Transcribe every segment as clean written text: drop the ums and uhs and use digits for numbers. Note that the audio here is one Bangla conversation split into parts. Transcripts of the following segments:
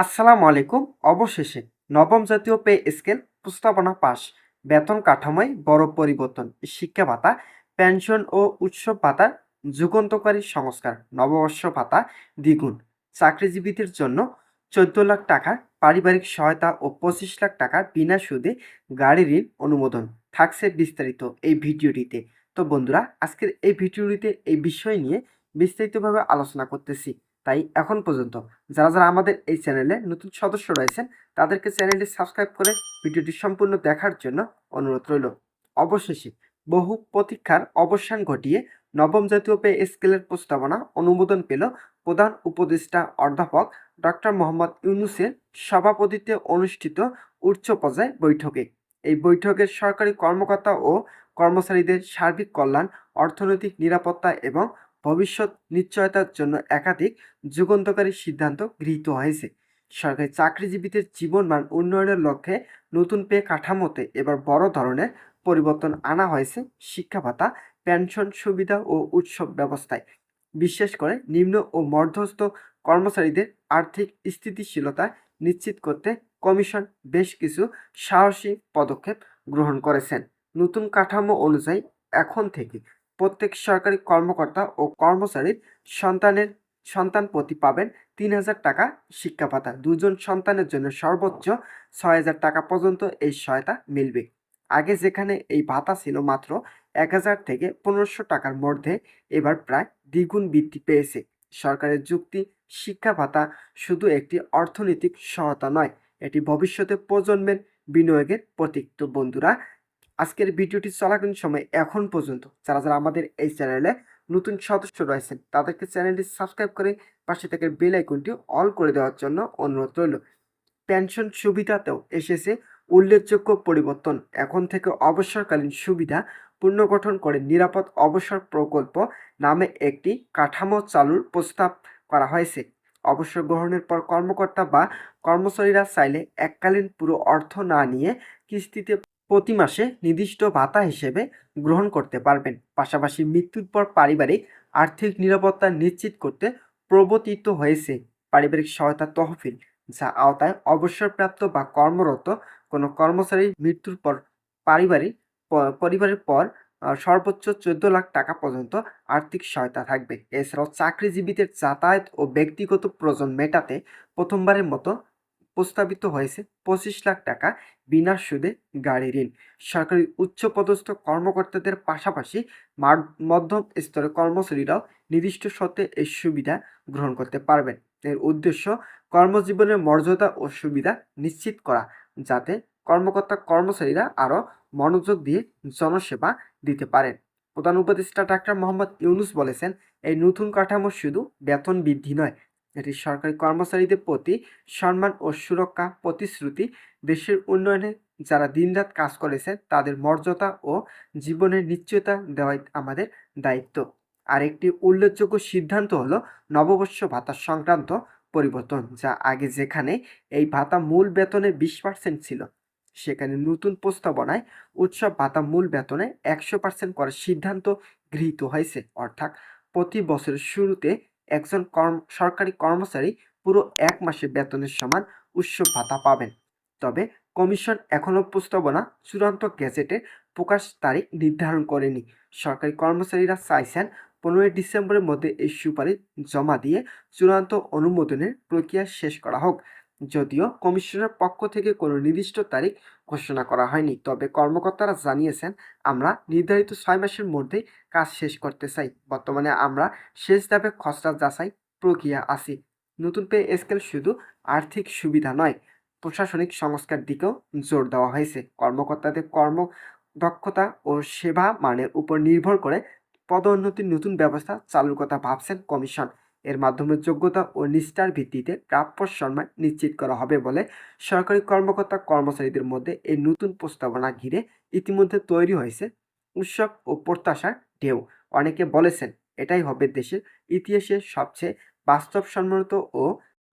আসসালামু আলাইকুম। অবশেষে নবম জাতীয় পে স্কেল প্রস্তাবনা পাস। বেতন কাঠামোয় বড় পরিবর্তন। শিক্ষা ভাতা, পেনশন ও উৎসব ভাতার যুগান্তকারী সংস্কার। নববর্ষ ভাতা দ্বিগুণ। চাকরিজীবীদের জন্য ১৪ লাখ টাকার পারিবারিক সহায়তা ও ২৫ লাখ টাকার বিনা সুদে গাড়ি ঋণ অনুমোদন। থাকছে বিস্তারিত এই ভিডিওটিতে। তো বন্ধুরা, আজকের এই ভিডিওটিতে এই বিষয় নিয়ে বিস্তারিতভাবে আলোচনা করতেছি। তাই এখন পর্যন্ত যারা আমাদের এই চ্যানেলে নতুন সদস্য রয়েছেন তাদেরকে চ্যানেলটি সাবস্ক্রাইব করে ভিডিওটি সম্পূর্ণ দেখার জন্য অনুরোধ রইল। অবশেষে বহু প্রতীক্ষার অবসান ঘটিয়ে নবম জাতীয় পে স্কেলের প্রস্তাবনা অনুমোদন পেল প্রধান উপদেষ্টা অধ্যাপক ডক্টর মোহাম্মদ ইউনূসের সভাপতিত্বে অনুষ্ঠিত উচ্চ পর্যায়ে বৈঠকে। এই বৈঠকের সরকারি কর্মকর্তা ও কর্মচারীদের সার্বিক কল্যাণ, অর্থনৈতিক নিরাপত্তা এবং ভবিষ্যৎ নিশ্চয়তার জন্য একাধিক যুগান্তকারী সিদ্ধান্ত গৃহীত হয়েছে। সরকারি চাকরিজীবীদের জীবনমান উন্নয়নের লক্ষ্যে নতুন পে কাঠামোতে এবার বড় ধরনের পরিবর্তন আনা হয়েছে শিক্ষা ভাতা, পেনশন সুবিধা ও উৎসব ব্যবস্থায়। বিশেষ করে নিম্ন ও মধ্যস্থ কর্মচারীদের আর্থিক স্থিতিশীলতা নিশ্চিত করতে কমিশন বেশ কিছু সাহসী পদক্ষেপ গ্রহণ করেছেন। নতুন কাঠামো অনুযায়ী এখন থেকে প্রত্যেক সরকারি কর্মকর্তা ও কর্মচারীর সন্তান প্রতি পাবেন ৩,০০০ টাকা শিক্ষা ভাতা। ২ জন সন্তানের জন্য সর্বোচ্চ ৬,০০০ টাকা পর্যন্ত এই সহায়তা মিলবে। আগে যেখানে এই ভাতা ছিল মাত্র ১,০০০ থেকে ১৫০০ টাকার মধ্যে, এবার প্রায় দ্বিগুণ বৃদ্ধি পেয়েছে। সরকারের যুক্তি, শিক্ষা ভাতা শুধু একটি অর্থনৈতিক সহায়তা নয়, এটি ভবিষ্যতে প্রজন্মের বিনিয়োগের প্রতীক। তো বন্ধুরা, আজকের ভিডিওটি চলাকালীন সময় এখন পর্যন্ত যারা আমাদের এই চ্যানেলে নতুন সদস্য রয়েছেন তাদেরকে চ্যানেলটি সাবস্ক্রাইব করে পাশে থাকা বেল আইকনটি অল করে দেওয়ার জন্য অনুরোধ রইল। পেনশন সুবিধাতেও এসেছে উল্লেখযোগ্য পরিবর্তন। এখন থেকে অবসরকালীন সুবিধা পুনর্গঠন করে নিরাপদ অবসর প্রকল্প নামে একটি কাঠামো চালুর প্রস্তাব করা হয়েছে। অবসর গ্রহণের পর কর্মকর্তা বা কর্মচারীরা চাইলে এককালীন পুরো অর্থ না নিয়ে কিস্তিতে প্রতি মাসে নির্দিষ্ট ভাতা হিসেবে গ্রহণ করতে পারবেন। পাশাপাশি মৃত্যুর পর পারিবারিক আর্থিক নিরাপত্তা নিশ্চিত করতে প্রবর্তিত হয়েছে পারিবারিক সহায়তা তহবিল, যা আওতায় অবসরপ্রাপ্ত বা কর্মরত কোনো কর্মচারীর মৃত্যুর পর পারিবারিক পরিবারের পর সর্বোচ্চ ১৪ লাখ টাকা পর্যন্ত আর্থিক সহায়তা থাকবে। এছাড়াও চাকরিজীবীদের যাতায়াত ও ব্যক্তিগত প্রয়োজন মেটাতে প্রথমবারের মতো প্রস্তাবিত হয়েছে ২৫ লাখ টাকা বিনা সুদে গাড়ি ঋণ। সরকারি উচ্চপদস্থ কর্মকর্তাদের পাশাপাশি মধ্যম স্তরের কর্মচারীরাও নির্দিষ্ট শর্তে এই সুবিধা গ্রহণ করতে পারবেন। এর উদ্দেশ্য কর্মজীবনের মর্যাদা ও সুবিধা নিশ্চিত করা, যাতে কর্মচারীরা আরও মনোযোগ দিয়ে জনসেবা দিতে পারেন। প্রধান উপদেষ্টা ডাক্তার মোহাম্মদ ইউনূস বলেছেন, এই নতুন কাঠামো শুধু বেতন বৃদ্ধি নয়, এটি সরকারি কর্মচারীদের প্রতি সম্মান ও সুরক্ষা প্রতিশ্রুতি। দেশের উন্নয়নে যারা দিনরাত কাজ করেছে তাদের মর্যাদা ও জীবনের নিশ্চয়তা দেওয়াই আমাদের দায়িত্ব। আরেকটি উল্লেখযোগ্য সিদ্ধান্ত হলো নববর্ষ ভাতা সংক্রান্ত পরিবর্তন, যা আগে যেখানে এই ভাতা মূল বেতনের ২০% ছিল, সেখানে নতুন প্রস্তাবনায় উৎসব ভাতা মূল বেতনে ১০০% করার সিদ্ধান্ত গৃহীত হয়েছে। অর্থাৎ প্রতি বছরের শুরুতে একজন সরকারি কর্মচারী পুরো ১ মাসের বেতনের সমান উৎসব ভাতা পাবেন। তবে কমিশন এখনও প্রস্তাবনা চূড়ান্ত গেজেটে প্রকাশ তারিখ নির্ধারণ করেনি। সরকারি কর্মচারীরা চাইছেন ১৫ই ডিসেম্বরের মধ্যে এই সুপারিশ জমা দিয়ে চূড়ান্ত অনুমোদনের প্রক্রিয়া শেষ করা হোক। যদিও কমিশনের পক্ষ থেকে কোনো নির্দিষ্ট তারিখ ঘোষণা করা হয়নি, তবে কর্মকর্তারা জানিয়েছেন, আমরা নির্ধারিত ৬ মাসের মধ্যেই কাজ শেষ করতে চাই। বর্তমানে আমরা শেষ ধাপে খসড়া যাচাই প্রক্রিয়া আছি। নতুন পে স্কেল শুধু আর্থিক সুবিধা নয়, প্রশাসনিক সংস্কার দিকেও জোর দেওয়া হয়েছে। কর্মকর্তাদের কর্মদক্ষতা ও সেবা মানের উপর নির্ভর করে পদোন্নতির নতুন ব্যবস্থা চালুর কথা ভাবছেন কমিশন। এর মাধ্যমে যোগ্যতা ও নিষ্ঠার ভিত্তিতে প্রাপ্য সম্মান নিশ্চিত করা হবে বলে সরকারি কর্মকর্তা কর্মচারীদের মধ্যে এই নতুন প্রস্তাবনা ঘিরে ইতিমধ্যে তৈরি হয়েছে উৎসব ও প্রত্যাশার ঢেউ। অনেকে বলেছেন, এটাই হবে দেশের ইতিহাসের সবচেয়ে বাস্তবসম্মত ও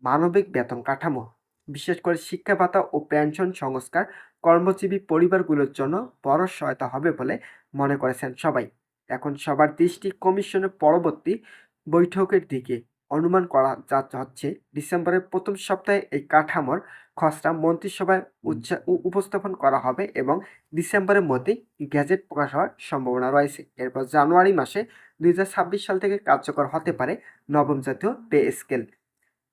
মানবিক বেতন কাঠামো। বিশেষ করে শিক্ষা ভাতা ও পেনশন সংস্কার কর্মজীবী পরিবারগুলোর জন্য বড় সহায়তা হবে বলে মনে করেছেন সবাই। এখন সবার দৃষ্টি কমিশনের পরবর্তী বৈঠকের দিকে। অনুমান করা হচ্ছে ডিসেম্বরের প্রথম সপ্তাহে এই কাঠামোর খসড়া মন্ত্রিসভায় উপস্থাপন করা হবে এবং ডিসেম্বরের মধ্যেই গ্যাজেট প্রকাশ হওয়ার সম্ভাবনা রয়েছে। এরপর জানুয়ারি মাসে 2026 সাল থেকে কার্যকর হতে পারে নবম জাতীয় পে স্কেল।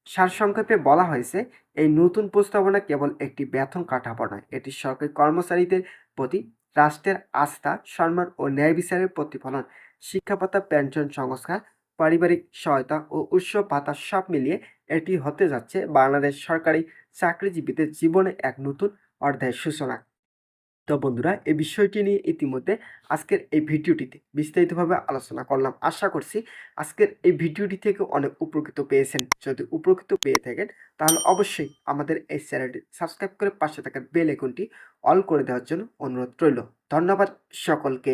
সারসংক্ষেপে বলা হয়েছে, এই নতুন প্রস্তাবনা কেবল একটি বেতন কাঠামো নয়, এটি সরকারি কর্মচারীদের প্রতি রাষ্ট্রের আস্থা, সম্মান ও ন্যায় বিচারের প্রতিফলন। শিক্ষা ভাতা, পেনশন সংস্কার, পারিবারিক সহায়তা ও উৎসব ভাতা সব মিলিয়ে এটি হতে যাচ্ছে বাংলাদেশ সরকারি চাকরিজীবীদের জীবনে এক নতুন অধ্যায়ের সূচনা। তো বন্ধুরা, এই বিষয়টি নিয়ে ইতিমধ্যে আজকের এই ভিডিওটিতে বিস্তারিতভাবে আলোচনা করলাম। আশা করছি আজকের এই ভিডিওটি থেকে অনেক উপকৃত পেয়েছেন। যদি উপকৃত পেয়ে থাকেন তাহলে অবশ্যই আমাদের এই চ্যানেলটি সাবস্ক্রাইব করে পাশে থাকা বেল আইকনটি অল করে দেওয়ার জন্য অনুরোধ রইল। ধন্যবাদ সকলকে।